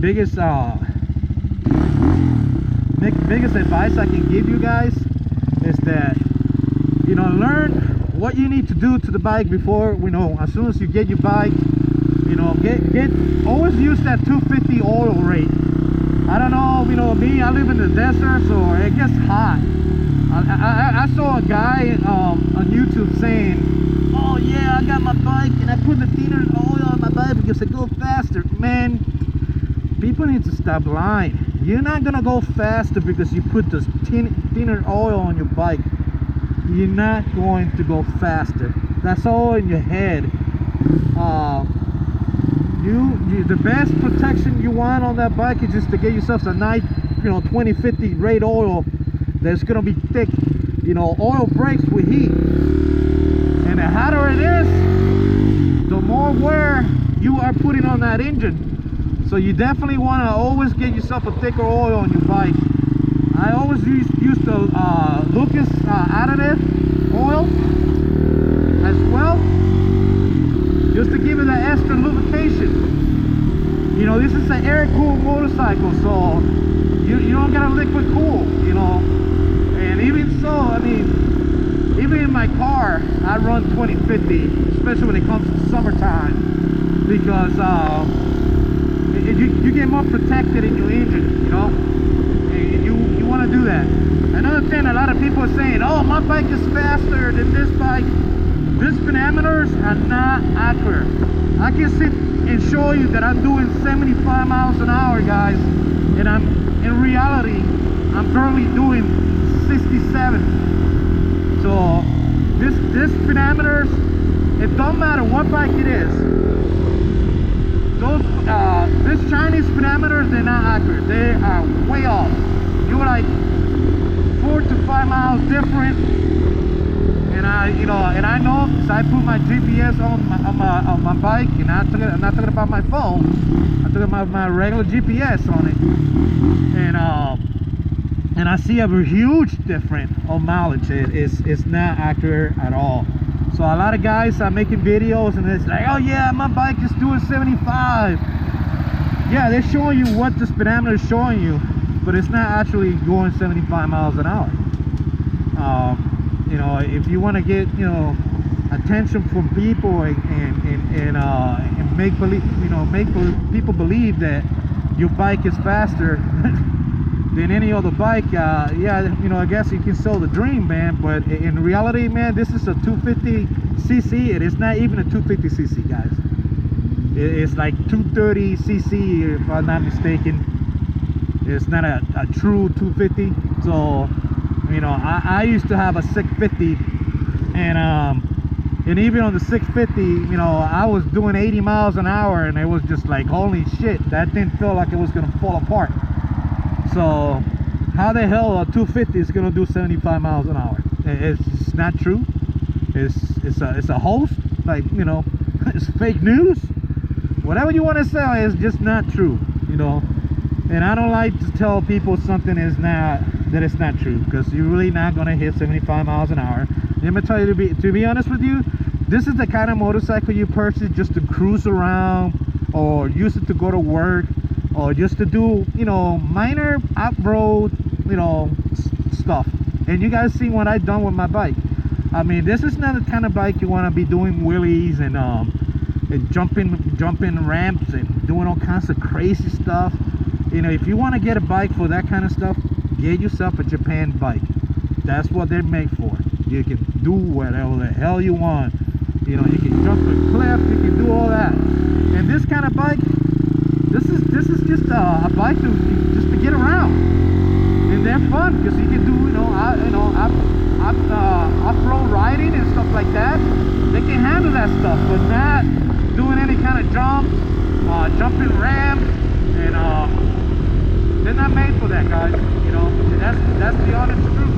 biggest biggest advice I can give you guys is that, you know, learn what you need to do to the bike before, you know, as soon as you get your bike, you know, always use that 250 oil rate. I don't know, you know, me, I live in the desert, so it gets hot. I saw a guy on YouTube saying, oh yeah, I got my bike and I put the thinner oil on my bike because it goes faster. Man, people need to stop lying. You're not gonna go faster because you put this thinner oil on your bike. You're not going to go faster. That's all in your head. The best protection you want on that bike is just to get yourself a nice, you know, 2050 rate oil that's gonna be thick. You know, oil breaks with heat, and the hotter it is, the more wear you are putting on that engine. So you definitely want to always get yourself a thicker oil on your bike. I always use the Lucas additive oil as well, just to give it that extra lubrication. You know, this is an air-cooled motorcycle, so you don't got a liquid cool, you know. And even so, I mean, even in my car, I run 2050, especially when it comes to summertime, because you get more protected in your engine, you know, and you want to do that. Another thing, a lot of people are saying, oh, my bike is faster than this bike. These parameters are not accurate. I can sit and show you that I'm doing 75 miles an hour, guys, and in reality, I'm currently doing 67. So this parameters, it don't matter what bike it is. Those this Chinese parameters, they're not accurate. They are way off. You're like 4 to 5 miles different. And I know because I put my GPS on my bike, and I'm not talking about my phone. I'm talking about my regular GPS on it, and I see a huge difference on mileage. It's not accurate at all. So a lot of guys are making videos and it's like, oh yeah, my bike is doing 75. Yeah, they're showing you what the speedometer is showing you, but it's not actually going 75 miles an hour. You know, if you want to get, you know, attention from people and make believe, you know, make people believe that your bike is faster than any other bike, yeah, you know, I guess you can sell the dream, man. But in reality, man, this is a 250cc. It is not even a 250cc, guys. It's like 230cc, if I'm not mistaken. It's not a true 250. So, you know, I used to have a 650, and even on the 650, you know, I was doing 80 miles an hour, and it was just like, holy shit, that didn't feel like it was gonna fall apart. So how the hell a 250 is gonna do 75 miles an hour? It's not true. It's a hoax, like, you know, it's fake news. Whatever you want to say is just not true, you know. And I don't like to tell people something is not, that it's not true, because you're really not gonna hit 75 miles an hour. Let me tell you, to be honest with you, this is the kind of motorcycle you purchase just to cruise around, or use it to go to work, or just to do, you know, minor off-road, you know, stuff. And you guys see what I've done with my bike. I mean, this is not the kind of bike you want to be doing wheelies and jumping ramps and doing all kinds of crazy stuff. You know, if you want to get a bike for that kind of stuff, get yourself a Japan bike. That's what they're made for. You can do whatever the hell you want. You know, you can jump a cliff, you can do all that. And this kind of bike, this is just a bike to get around. And they're fun because you can do, off-road riding and stuff like that. They can handle that stuff, but not doing any kind of jumps, jumping ramps, and they're not made for that, guys. You know, and that's the honest truth.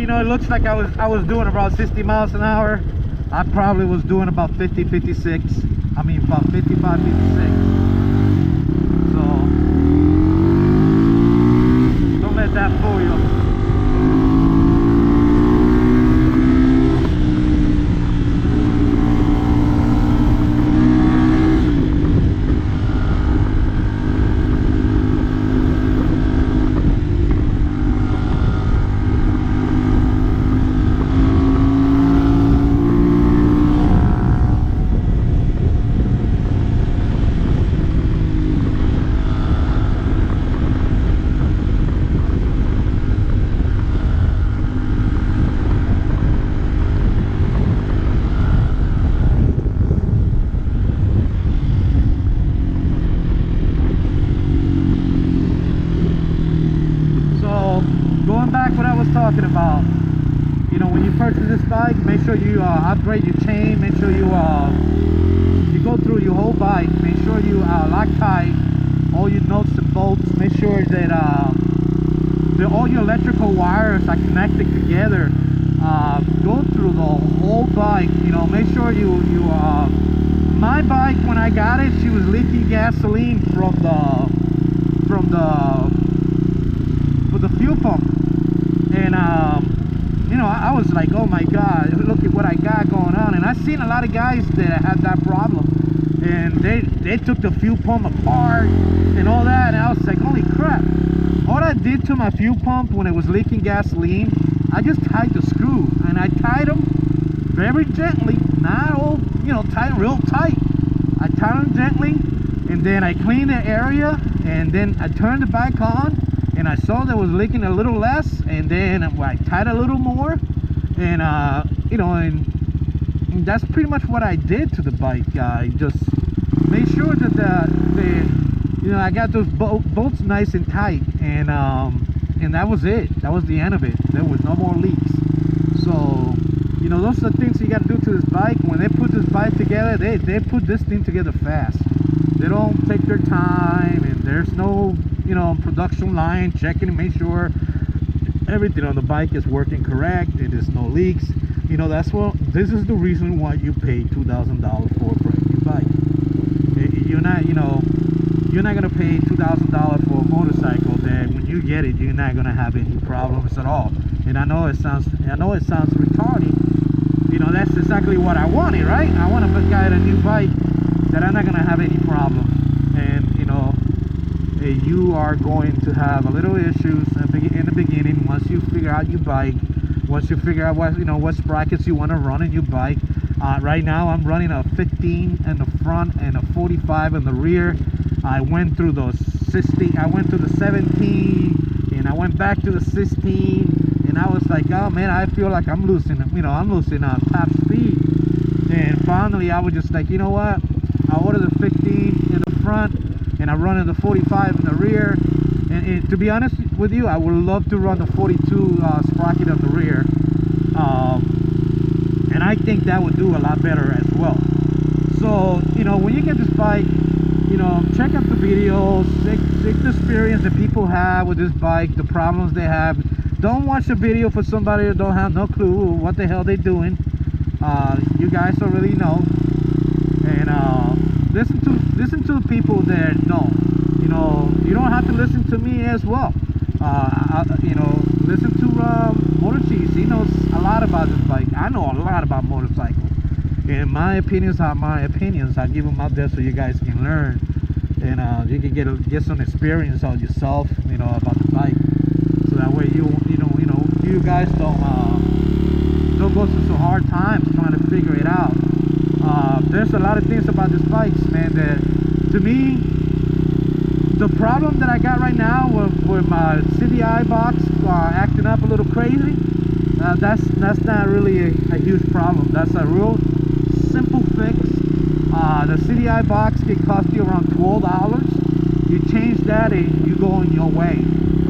you know, it looks like I was doing about 60 miles an hour. I probably was doing about 50, 56. I mean, about 55, 56. So don't let that fool you. Talking about, you know, when you purchase this bike, make sure you upgrade your chain, make sure you go through your whole bike, make sure you lock tight all your nuts and bolts, make sure that all your electrical wires are connected together. Go through the whole bike, you know, make sure you my bike, when I got it, she was leaking gasoline from the fuel pump. And you know, I was like, oh my god, look at what I got going on. And I've seen a lot of guys that had that problem, and they took the fuel pump apart and all that, and I was like, holy crap. All I did to my fuel pump when it was leaking gasoline, I just tied the screw, and I tied them very gently, not all, you know, tied real tight. I tied them gently, and then I cleaned the area, and then I turned the bike on, and I saw that it was leaking a little less, and then I tied a little more, and you know, and that's pretty much what I did to the bike. I just made sure that you know, I got those bolts nice and tight, and that was it. That was the end of it. There was no more leaks. So, you know, those are the things you got to do to this bike. When they put this bike together, they put this thing together fast. They don't take their time, and there's no, you know, production line checking to make sure everything on the bike is working correct, and there's no leaks. You know, this is the reason why you pay $2,000 for a brand new bike. You're not, you know, you're not gonna pay $2,000 for a motorcycle that when you get it, you're not gonna have any problems at all. And I know it sounds retarded. You know, that's exactly what I wanted, right? I want to get a new bike that I'm not gonna have any problem. And you know, you are going to have a little issues in the beginning once you figure out your bike, once you figure out what, you know, what sprockets you want to run in your bike. Right now I'm running a 15 in the front and a 45 in the rear. I went through those 60, I went to the 17, and I went back to the 16, and I was like, oh man, I feel like I'm losing, you know, I'm losing top speed. And finally I was just like, you know what, I ordered the 15 in the front, and I run in the 45 in the rear. And to be honest with you, I would love to run the 42 sprocket on the rear, and I think that would do a lot better as well. So, you know, when you get this bike, you know, check out the videos, check the experience that people have with this bike, the problems they have. Don't watch a video for somebody that don't have no clue what the hell they're doing. You guys already know. And listen to the people that know. You know, you don't have to listen to me as well. You know, listen to Motor Cheese. He knows a lot about this bike. I know a lot about motorcycles. And my opinions are my opinions. I give them my best so you guys can learn, and you can get some experience on yourself, you know, about the bike. So that way you guys don't go through some hard times trying to figure it out. There's a lot of things about this bike, man, that to me, the problem that I got right now with my CDI box acting up a little crazy, that's not really a huge problem. That's a real simple fix. The CDI box can cost you around $12. You change that and you go on your way.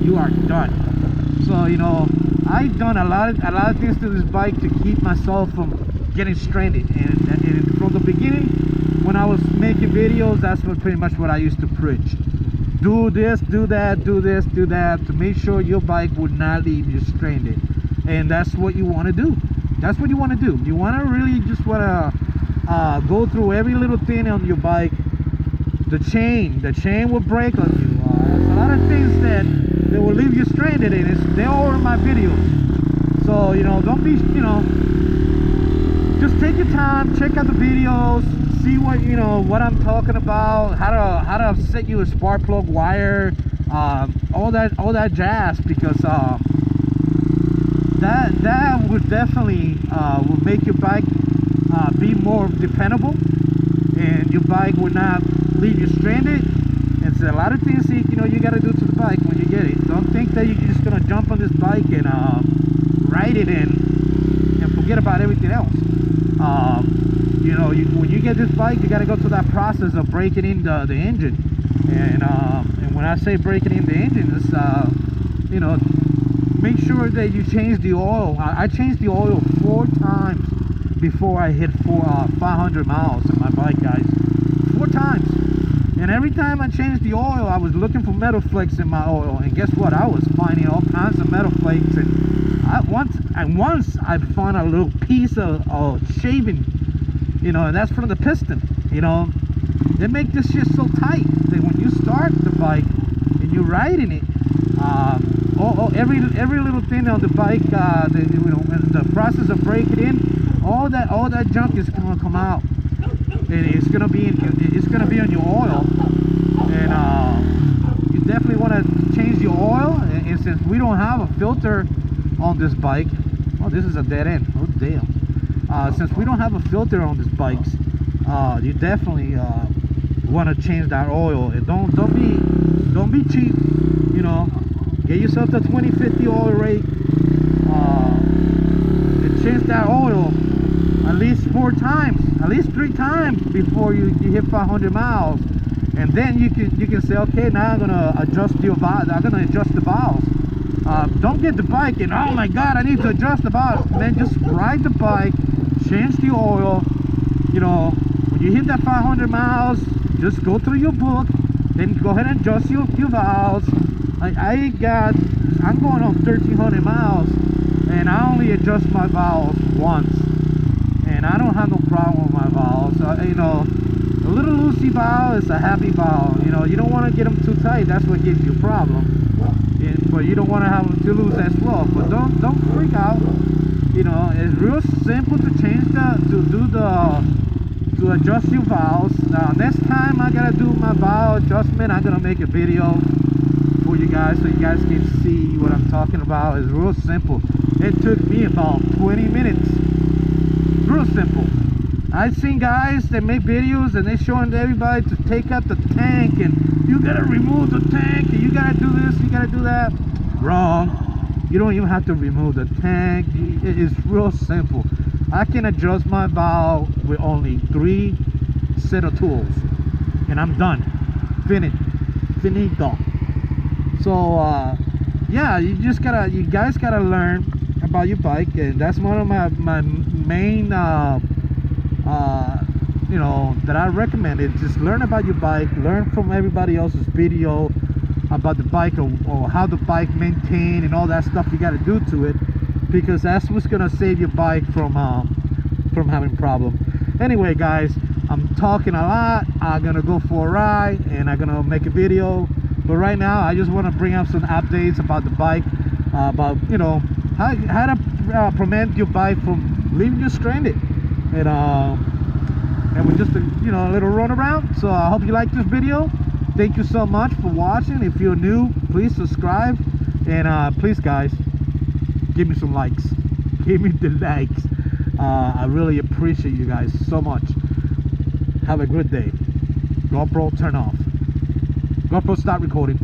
You are done. So, you know, I've done a lot of things to this bike to keep myself from getting stranded. And from the beginning, when I was making videos, that's pretty much what I used to preach. Do this, do that, do this, do that, to make sure your bike would not leave you stranded. And that's what you want to do. That's what you want to do. You want to really just want to go through every little thing on your bike. The chain will break on you. There's a lot of things that will leave you stranded, and they're all in my videos. So, you know, don't be, you know, just take your time, check out the videos, see what, you know, what I'm talking about, how to set you a spark plug wire, all that jazz, because that would definitely will make your bike be more dependable, and your bike would not leave you stranded. And so a lot of things you know you got to do to the bike when you get it. Don't think that you're just gonna jump on this bike and ride it in and forget about everything else. You know, when you get this bike, you got to go through that process of breaking in the engine. And when I say breaking in the engine, it's you know, make sure that you change the oil. I changed the oil 4 times before I hit 500 miles on my bike, guys. 4 times. And every time I changed the oil, I was looking for metal flakes in my oil, and guess what? I was finding all kinds of metal flakes. And once I found a little piece of shaving, you know, and that's from the piston. You know, they make this shit so tight that when you start the bike and you're riding it, every little thing on the bike, you know, in the process of breaking in, all that junk is gonna come out, and it's gonna be on your oil. And you definitely want to change your oil. And since we don't have a filter on this bike, oh, this is a dead end. Oh damn! Since we don't have a filter on these bikes, you definitely want to change that oil. And don't be cheap. You know, get yourself the 2050 oil rate. And change that oil at least 4 times, at least 3 times before you hit 500 miles. And then you can say, okay, now I'm gonna adjust your valve. I'm gonna adjust the valves. Don't get the bike and, oh my god, I need to adjust the valve. Man, just ride the bike, change the oil. You know, when you hit that 500 miles, just go through your book, then go ahead and adjust your valves. I'm going on 1,300 miles, and I only adjust my valves once, and I don't have no problem with my valves. You know, a little loosey valve is a happy valve. You know, you don't want to get them too tight. That's what gives you a problem. But you don't want to have them too loose as well. But don't freak out. You know, it's real simple to change to adjust your valves. Now next time I gotta do my valve adjustment, I'm gonna make a video for you guys so you guys can see what I'm talking about. It's real simple. It took me about 20 minutes. Real simple. I've seen guys that make videos and they're showing everybody to take out the tank, and you gotta remove the tank, and you gotta do this, you gotta do that. Wrong. You don't even have to remove the tank. It is real simple. I can adjust my valve with only 3 set of tools, and I'm done. Finito. So yeah, you guys gotta learn about your bike, and that's one of my main you know, that I recommend is just learn about your bike, learn from everybody else's video about the bike, or how the bike maintain and all that stuff you got to do to it, because that's what's gonna save your bike from having problem. Anyway, guys, I'm talking a lot. I'm gonna go for a ride and I'm gonna make a video, but right now I just want to bring up some updates about the bike, about, you know, how to prevent your bike from leaving you stranded, and with just a, you know, a little run around. So I hope you like this video. Thank you so much for watching. If you're new, please subscribe, and please guys, give me some likes. Give me the likes. I really appreciate you guys so much. Have a good day. GoPro turn off. GoPro stop recording.